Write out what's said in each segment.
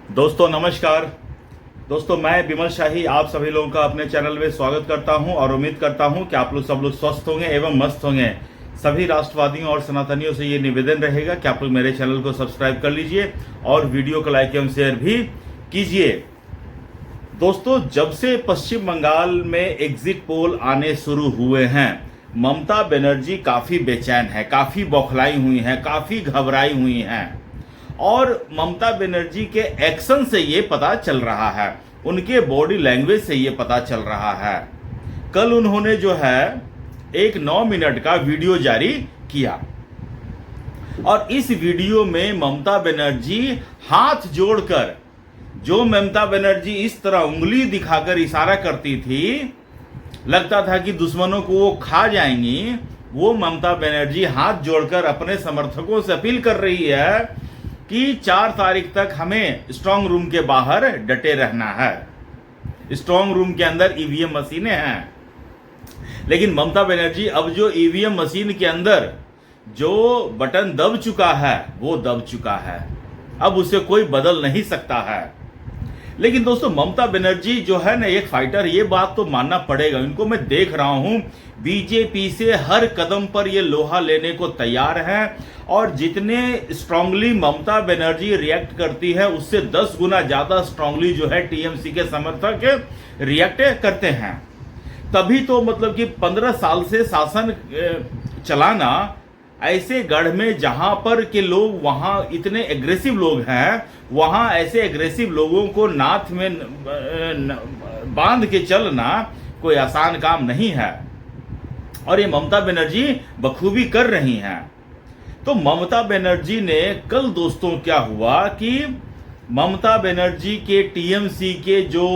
दोस्तों नमस्कार। दोस्तों मैं विमल शाही आप सभी लोगों का अपने चैनल में स्वागत करता हूं और उम्मीद करता हूं कि आप लोग सब लोग स्वस्थ होंगे एवं मस्त होंगे। सभी राष्ट्रवादियों और सनातनियों से ये निवेदन रहेगा कि आप लोग मेरे चैनल को सब्सक्राइब कर लीजिए और वीडियो को लाइक एवं शेयर भी कीजिए। दोस्तों जब से पश्चिम बंगाल में एग्जिट पोल आने शुरू हुए हैं, ममता बनर्जी काफ़ी बेचैन है, काफ़ी बौखलाई हुई हैं, काफ़ी घबराई हुई हैं और ममता बनर्जी के एक्शन से ये पता चल रहा है, उनके बॉडी लैंग्वेज से ये पता चल रहा है। कल उन्होंने जो है एक 9 मिनट का वीडियो जारी किया और इस वीडियो में ममता बनर्जी हाथ जोड़कर, जो ममता बनर्जी इस तरह उंगली दिखाकर इशारा करती थी, लगता था कि दुश्मनों को वो खा जाएंगी, वो ममता बनर्जी हाथ जोड़कर अपने समर्थकों से अपील कर रही है कि 4 तारीख तक हमें स्ट्रांग रूम के बाहर डटे रहना है। स्ट्रांग रूम के अंदर ईवीएम मशीनें हैं, लेकिन ममता बनर्जी अब जो ईवीएम मशीन के अंदर जो बटन दब चुका है वो दब चुका है, अब उसे कोई बदल नहीं सकता है। लेकिन दोस्तों ममता बनर्जी जो है ना एक फाइटर, ये बात तो मानना पड़ेगा, इनको मैं देख रहा हूं बीजेपी से हर कदम पर ये लोहा लेने को तैयार है और जितने स्ट्रांगली ममता बनर्जी रिएक्ट करती है उससे 10 गुना ज्यादा स्ट्रांगली जो है टीएमसी के समर्थक रिएक्ट करते हैं। तभी तो मतलब कि 15 साल से शासन चलाना ऐसे गढ़ में जहां पर के लोग वहां इतने एग्रेसिव लोग हैं, वहां ऐसे एग्रेसिव लोगों को नाथ में बांध के चलना कोई आसान काम नहीं है और ये ममता बनर्जी बखूबी कर रही हैं। तो ममता बनर्जी ने कल दोस्तों क्या हुआ कि ममता बनर्जी के टीएमसी के जो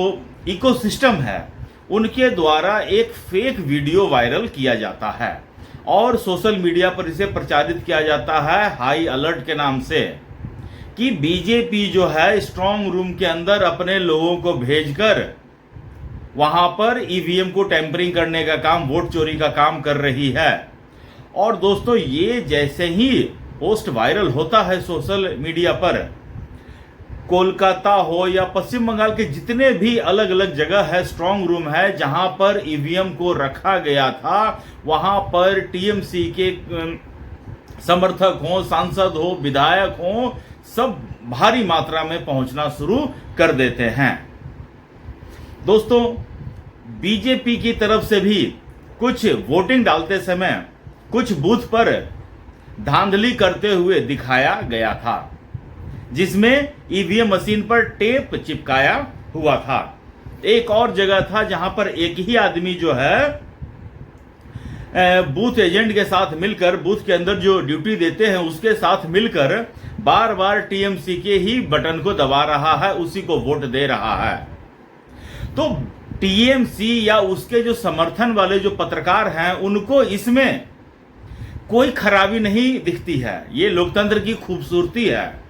इकोसिस्टम है उनके द्वारा एक फेक वीडियो वायरल किया जाता है और सोशल मीडिया पर इसे प्रचारित किया जाता है हाई अलर्ट के नाम से कि बीजेपी जो है स्ट्रांग रूम के अंदर अपने लोगों को भेजकर वहां पर ईवीएम को टेम्परिंग करने का काम, वोट चोरी का काम कर रही है। और दोस्तों ये जैसे ही पोस्ट वायरल होता है सोशल मीडिया पर, कोलकाता हो या पश्चिम बंगाल के जितने भी अलग अलग जगह है स्ट्रांग रूम है जहां पर ईवीएम को रखा गया था, वहां पर टीएमसी के समर्थक हो, सांसद हो, विधायक हो, सब भारी मात्रा में पहुंचना शुरू कर देते हैं। दोस्तों बीजेपी की तरफ से भी कुछ वोटिंग डालते समय कुछ बूथ पर धांधली करते हुए दिखाया गया था, जिसमें ईवीएम मशीन पर टेप चिपकाया हुआ था। एक और जगह था जहां पर एक ही आदमी जो है बूथ एजेंट के साथ मिलकर, बूथ के अंदर जो ड्यूटी देते हैं उसके साथ मिलकर बार बार टीएमसी के ही बटन को दबा रहा है, उसी को वोट दे रहा है। तो टीएमसी या उसके जो समर्थन वाले जो पत्रकार हैं उनको इसमें कोई खराबी नहीं दिखती है, ये लोकतंत्र की खूबसूरती है।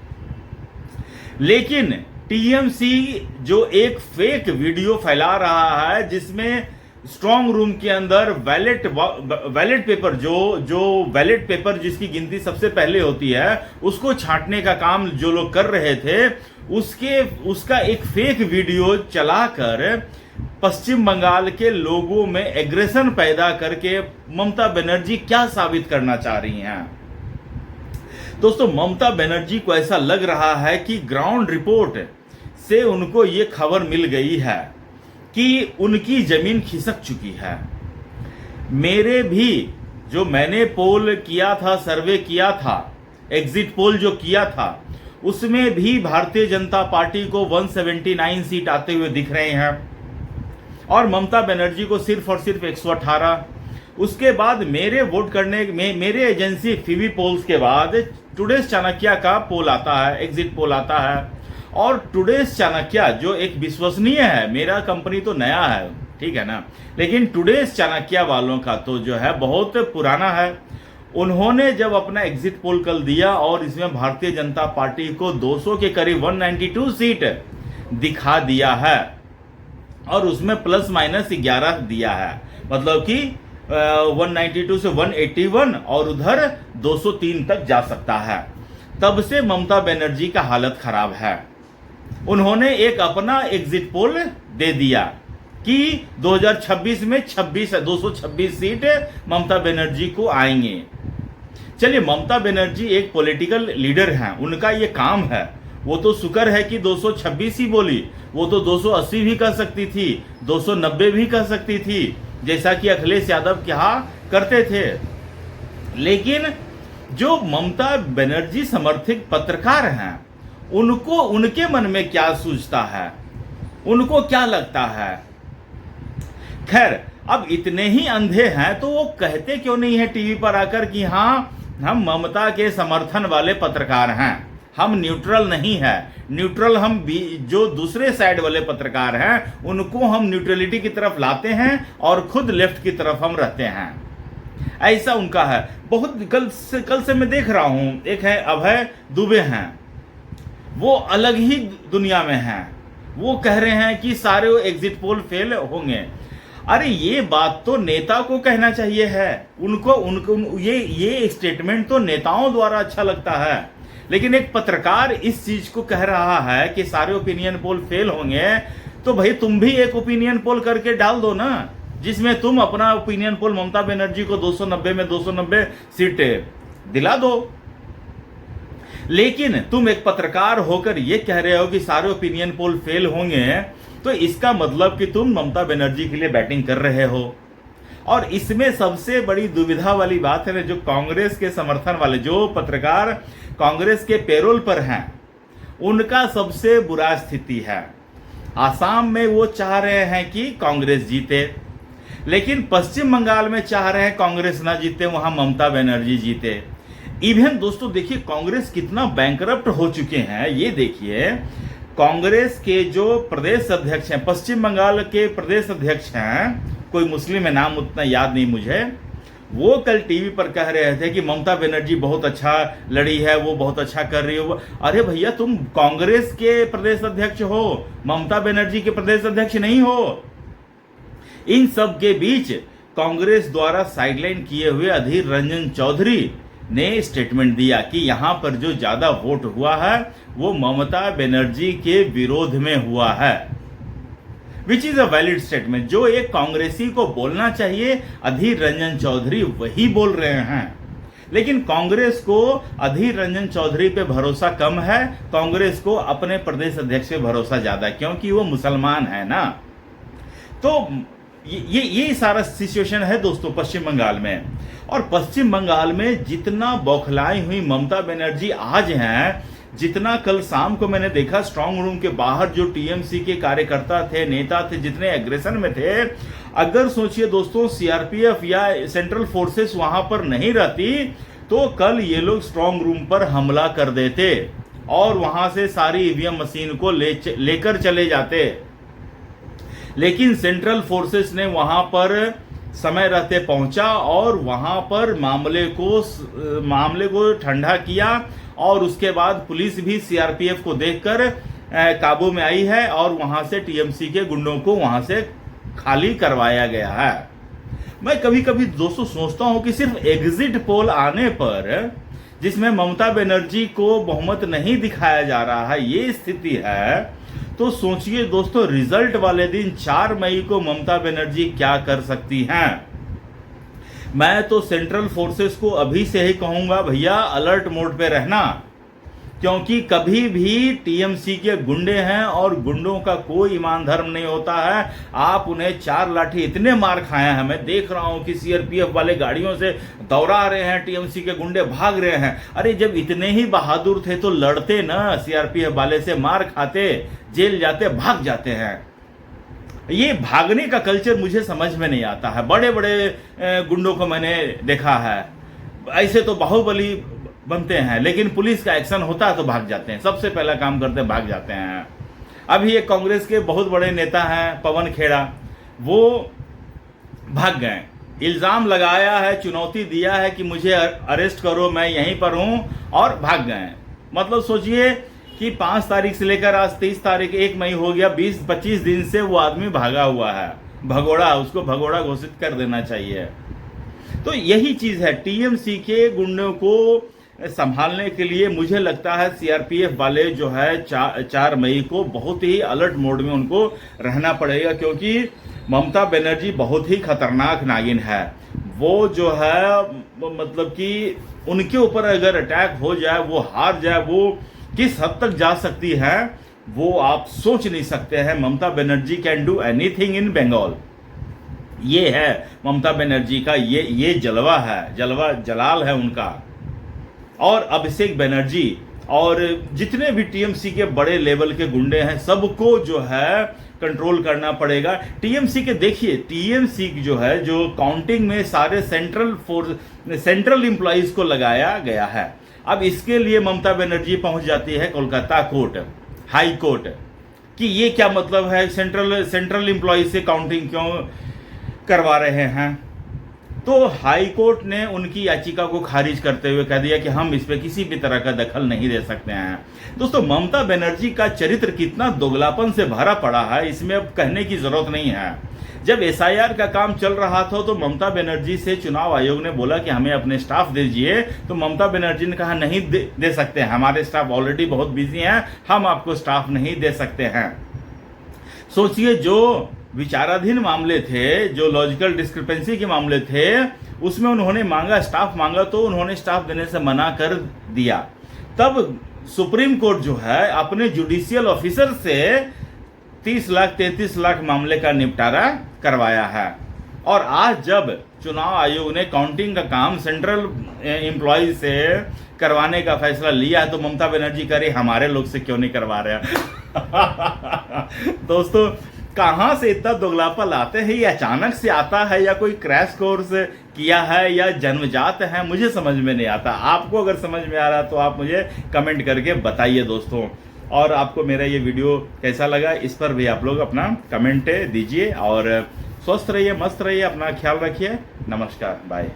लेकिन टीएमसी जो एक फेक वीडियो फैला रहा है जिसमें स्ट्रांग रूम के अंदर बैलेट पेपर जो बैलेट पेपर जिसकी गिनती सबसे पहले होती है उसको छांटने का काम जो लोग कर रहे थे, उसका एक फेक वीडियो चलाकर पश्चिम बंगाल के लोगों में एग्रेशन पैदा करके ममता बनर्जी क्या साबित करना चाह रही हैं। दोस्तों ममता बनर्जी को ऐसा लग रहा है कि ग्राउंड रिपोर्ट से उनको ये खबर मिल गई है कि उनकी जमीन खिसक चुकी है। मेरे भी जो मैंने पोल किया था, सर्वे किया था, एग्जिट पोल जो किया था, उसमें भी भारतीय जनता पार्टी को 179 सीट आते हुए दिख रहे हैं और ममता बनर्जी को सिर्फ और सिर्फ 118। उसके बाद मेरे वोट करने में मेरे एजेंसी फीवी पोल्स के बाद टुडेस चाणक्य का पोल आता है, एग्जिट पोल आता है और टुडेस चाणक्य जो एक विश्वसनीय है, मेरा कंपनी तो नया है, ठीक है ना, लेकिन टुडेस चाणक्य वालों का तो जो है बहुत पुराना है। उन्होंने जब अपना एग्जिट पोल कल दिया और इसमें भारतीय जनता पार्टी को 200 के करीब 192 सीट दिखा दिया है और उसमें प्लस माइनस 11 दिया है, मतलब कि 192 से 181 और उधर 203 तक जा सकता है। तब से ममता बनर्जी का हालत खराब है। उन्होंने एक अपना एग्जिट पोल दे दिया कि 2026 में 226 सीट ममता बनर्जी को आएंगे। चलिए, ममता बनर्जी एक पॉलिटिकल लीडर हैं, उनका ये काम है। वो तो शुक्र है कि 226 ही बोली, वो तो 280 भी कर सकती थी, 290 भी कर सकती थी, जैसा कि अखिलेश यादव कहा करते थे। लेकिन जो ममता बनर्जी समर्थित पत्रकार हैं, उनको उनके मन में क्या सूझता है, उनको क्या लगता है? खैर, अब इतने ही अंधे हैं तो वो कहते क्यों नहीं है टीवी पर आकर कि हाँ, हम ममता के समर्थन वाले पत्रकार हैं, हम न्यूट्रल नहीं है। न्यूट्रल हम भी, जो दूसरे साइड वाले पत्रकार हैं उनको हम न्यूट्रलिटी की तरफ लाते हैं और खुद लेफ्ट की तरफ हम रहते हैं, ऐसा उनका है। बहुत कल से मैं देख रहा हूं, एक है अभय दुबे हैं, वो अलग ही दुनिया में हैं। वो कह रहे हैं कि सारे एग्जिट पोल फेल होंगे। अरे ये बात तो नेता को कहना चाहिए है, उनको ये स्टेटमेंट तो नेताओं द्वारा अच्छा लगता है। लेकिन एक पत्रकार इस चीज को कह रहा है कि सारे ओपिनियन पोल फेल होंगे, तो भाई तुम भी एक ओपिनियन पोल करके डाल दो ना, जिसमें तुम अपना ओपिनियन पोल ममता बनर्जी को 290 में 290 सीटें दिला दो। लेकिन तुम एक पत्रकार होकर यह कह रहे हो कि सारे ओपिनियन पोल फेल होंगे, तो इसका मतलब कि तुम ममता बनर्जी के लिए बैटिंग कर रहे हो। और इसमें सबसे बड़ी दुविधा वाली बात है, जो कांग्रेस के समर्थन वाले जो पत्रकार कांग्रेस के पेरोल पर हैं, उनका सबसे बुरा स्थिति है। आसाम में वो चाह रहे हैं कि कांग्रेस जीते, लेकिन पश्चिम बंगाल में चाह रहे हैं कांग्रेस ना जीते, वहां ममता बनर्जी जीते। इवन दोस्तों देखिए, कांग्रेस कितना बैंकरप्ट हो चुके हैं, ये देखिए। कांग्रेस के जो प्रदेश अध्यक्ष हैं, पश्चिम बंगाल के प्रदेश अध्यक्ष हैं, कोई मुस्लिम है, नाम उतना याद नहीं मुझे, वो कल टीवी पर कह रहे थे कि ममता बनर्जी बहुत अच्छा लड़ी है, वो बहुत अच्छा कर रही हो। अरे भैया, तुम कांग्रेस के प्रदेश अध्यक्ष हो, ममता बनर्जी के प्रदेश अध्यक्ष नहीं हो। इन सब के बीच कांग्रेस द्वारा साइडलाइन किए हुए अधीर रंजन चौधरी ने स्टेटमेंट दिया कि यहां पर जो ज्यादा वोट हुआ है वो ममता बनर्जी के विरोध में हुआ है, which is a valid statement. जो एक कांग्रेसी को बोलना चाहिए, अधीर रंजन चौधरी वही बोल रहे हैं। लेकिन कांग्रेस को अधीर रंजन चौधरी पे भरोसा कम है, कांग्रेस को अपने प्रदेश अध्यक्ष पे भरोसा ज्यादा है, क्योंकि वो मुसलमान है ना। तो ये सारा सिचुएशन है दोस्तों पश्चिम बंगाल में। और पश्चिम बंगाल में जितना बौखलाई हुई ममता बनर्जी आज हैं, जितना कल शाम को मैंने देखा स्ट्रांग रूम के बाहर जो टीएमसी के कार्यकर्ता थे, नेता थे, जितने एग्रेशन में थे, अगर सोचिए दोस्तों सीआरपीएफ या सेंट्रल फोर्सेस वहां पर नहीं रहती तो कल ये लोग स्ट्रांग रूम पर हमला कर देते और वहां से सारी ईवीएम मशीन को लेकर चले जाते। लेकिन सेंट्रल फोर्सेस ने वहां पर समय रहते पहुंचा और वहां पर मामले को ठंडा किया और उसके बाद पुलिस भी सीआरपीएफ को देखकर काबू में आई है और वहां से टीएमसी के गुंडों को वहां से खाली करवाया गया है। मैं कभी कभी दोस्तों सोचता हूं कि सिर्फ एग्जिट पोल आने पर, जिसमें ममता बनर्जी को बहुमत नहीं दिखाया जा रहा है, ये स्थिति है, तो सोचिए दोस्तों रिजल्ट वाले दिन 4 मई को ममता बनर्जी क्या कर सकती हैं। मैं तो सेंट्रल फोर्सेस को अभी से ही कहूंगा, भैया अलर्ट मोड पे रहना, क्योंकि कभी भी टीएमसी के गुंडे हैं और गुंडों का कोई ईमान धर्म नहीं होता है। आप उन्हें 4 लाठी इतने मार खाए हैं, मैं देख रहा हूं कि सीआरपीएफ वाले गाड़ियों से दौड़ा रहे हैं, टीएमसी के गुंडे भाग रहे हैं। अरे जब इतने ही बहादुर थे तो लड़ते ना, सीआरपीएफ वाले से मार खाते, जेल जाते, भाग जाते हैं। ये भागने का कल्चर मुझे समझ में नहीं आता है। बड़े बड़े गुंडों को मैंने देखा है, ऐसे तो बाहुबली बनते हैं, लेकिन पुलिस का एक्शन होता है तो भाग जाते हैं, सबसे पहला काम करते हैं भाग जाते हैं। अभी एक कांग्रेस के बहुत बड़े नेता हैं पवन खेड़ा, वो भाग गए, इल्जाम लगाया है, चुनौती दिया है कि मुझे अरेस्ट करो, मैं यहीं पर हूं, और भाग गए। मतलब सोचिए कि 5 तारीख से लेकर आज 23 तारीख, 1 मई हो गया, 20-25 दिन से वो आदमी भागा हुआ है। भगोड़ा, उसको भगोड़ा घोषित कर देना चाहिए। तो यही चीज है, टीएमसी के गुंडों को संभालने के लिए मुझे लगता है सीआरपीएफ वाले जो है 4 मई को बहुत ही अलर्ट मोड में उनको रहना पड़ेगा, क्योंकि ममता बनर्जी बहुत ही खतरनाक नागिन है। वो जो है मतलब कि उनके ऊपर अगर अटैक हो जाए, वो हार जाए, वो किस हद तक जा सकती है वो आप सोच नहीं सकते हैं। Mamata Banerjee can do anything in Bengal. ये है ममता बनर्जी का ये जलवा है, जलवा जलाल है उनका। और अभिषेक बनर्जी और जितने भी टीएमसी के बड़े लेवल के गुंडे हैं सबको जो है कंट्रोल करना पड़ेगा। टीएमसी के देखिए, टीएमसी जो है जो काउंटिंग में सारे सेंट्रल एम्प्लॉइज को लगाया गया है। अब इसके लिए ममता बनर्जी पहुंच जाती है कोलकाता कोर्ट, हाई कोर्ट, कि ये क्या मतलब है, सेंट्रल एम्प्लॉइज से काउंटिंग क्यों करवा रहे हैं। तो हाई कोर्ट ने उनकी याचिका को खारिज करते हुए कह दिया कि हम इस पे किसी भी तरह का दखल नहीं दे सकते हैं। दोस्तों, ममता बनर्जी का चरित्र कितना दोगलापन से भरा पड़ा है, इसमें अब कहने की जरूरत नहीं है। जब एसआईआर का काम चल रहा था तो ममता बनर्जी से चुनाव आयोग ने बोला कि हमें अपने स्टाफ दीजिए, तो ममता बनर्जी ने कहा नहीं दे सकते हैं, हमारे स्टाफ ऑलरेडी बहुत बिजी हैं, हम आपको स्टाफ नहीं दे सकते हैं। सोचिए, जो विचाराधीन मामले थे, जो लॉजिकल डिस्क्रिपेंसी के मामले थे, उसमें उन्होंने मांगा, स्टाफ मांगा, तो उन्होंने स्टाफ देने से मना कर दिया। तब सुप्रीम कोर्ट जो है अपने जुडिशियल ऑफिसर से 30 लाख 33 लाख मामले का निपटारा करवाया है। और आज जब चुनाव आयोग ने काउंटिंग का काम सेंट्रल एम्प्लॉय से करवाने का फैसला लिया, तो ममता बनर्जी कह रही हमारे लोग से क्यों नहीं करवा रहे दोस्तों, कहां से इतना दोगलापन आते हैं? ये अचानक से आता है या कोई क्रैश कोर्स किया है या जन्मजात है, मुझे समझ में नहीं आता। आपको अगर समझ में आ रहा तो आप मुझे कमेंट करके बताइए दोस्तों। और आपको मेरा ये वीडियो कैसा लगा, इस पर भी आप लोग अपना कमेंट दीजिए। और स्वस्थ रहिए, मस्त रहिए, अपना ख्याल रखिए। नमस्कार, बाय।